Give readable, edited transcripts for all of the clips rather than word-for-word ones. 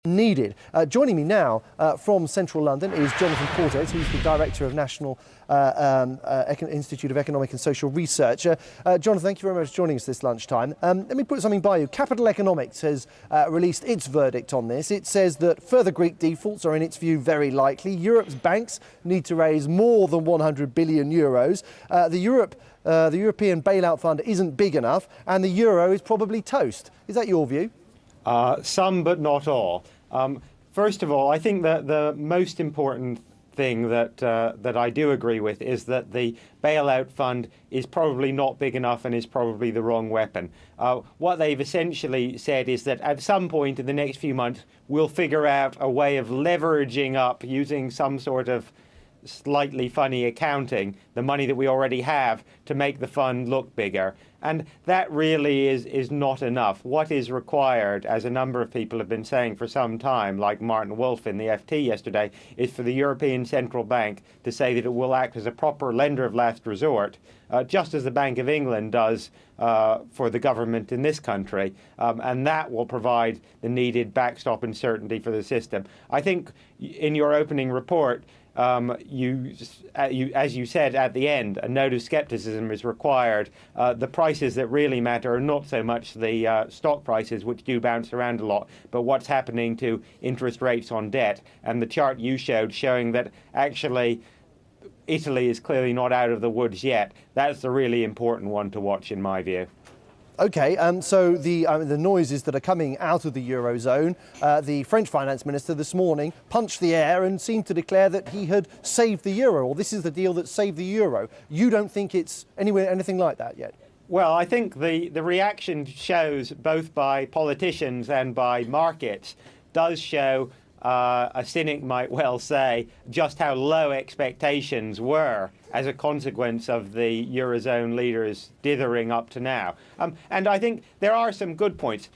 needed. Joining me now from central London is Jonathan Portes, who's the Director of National Institute of Economic and Social Research. Jonathan, thank you very much for joining us this lunchtime. Let me put something by you. Capital Economics has released its verdict on this. It says that further Greek defaults are, in its view, very likely. Europe's banks need to raise more than 100 billion euros. The European bailout fund isn't big enough, and the euro is probably toast. Is that your view? Some, but not all. First of all, I think that the most important thing that I do agree with is that the bailout fund is probably not big enough and is probably the wrong weapon. What they've essentially said is that at some point in the next few months, we'll figure out a way of leveraging up using some sort of slightly funny accounting, the money that we already have, to make the fund look bigger. And that really is not enough. What is required, as a number of people have been saying for some time, like Martin Wolf in the FT yesterday, is for the European Central Bank to say that it will act as a proper lender of last resort, just as the Bank of England does for the government in this country. And that will provide the needed backstop and certainty for the system. I think in your opening report, as you said at the end, a note of scepticism is required. The prices that really matter are not so much the stock prices, which do bounce around a lot, but what's happening to interest rates on debt. And the chart you showed showing that actually Italy is clearly not out of the woods yet. That's the really important one to watch, in my view. OK, so the noises that are coming out of the Eurozone, the French finance minister this morning punched the air and seemed to declare that he had saved the euro, or this is the deal that saved the euro. You don't think it's anything like that yet? Well, I think the reaction shows, both by politicians and by markets, does show, a cynic might well say, just how low expectations were as a consequence of the Eurozone leaders dithering up to now. And I think there are some good points.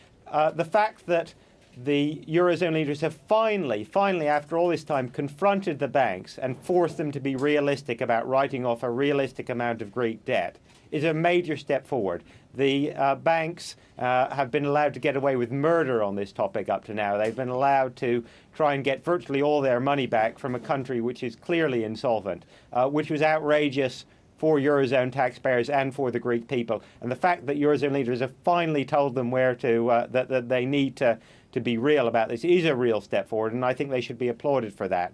The fact that the Eurozone leaders have finally, after all this time, confronted the banks and forced them to be realistic about writing off a realistic amount of Greek debt is a major step forward. The banks have been allowed to get away with murder on this topic up to now. They've been allowed to try and get virtually all their money back from a country which is clearly insolvent, which was outrageous for Eurozone taxpayers and for the Greek people. And the fact that Eurozone leaders have finally told them where to that they need to be real about this is a real step forward, and I think they should be applauded for that.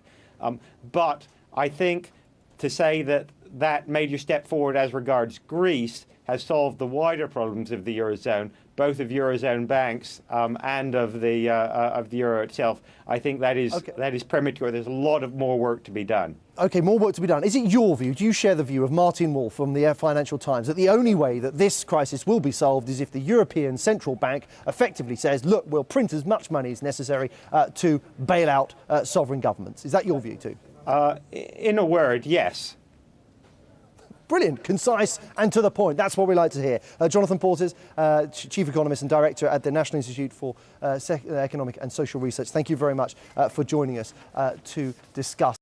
But I think to say that major step forward as regards Greece has solved the wider problems of the Eurozone, both of Eurozone banks and of the euro itself, I think that is premature. There's a lot of more work to be done. OK, more work to be done. Is it your view, do you share the view of Martin Wolf from the Financial Times, that the only way that this crisis will be solved is if the European Central Bank effectively says, look, we'll print as much money as necessary to bail out sovereign governments? Is that your view too? In a word, yes. Brilliant, concise and to the point. That's what we like to hear. Jonathan Portes, Chief Economist and Director at the National Institute for Economic and Social Research. Thank you very much for joining us to discuss.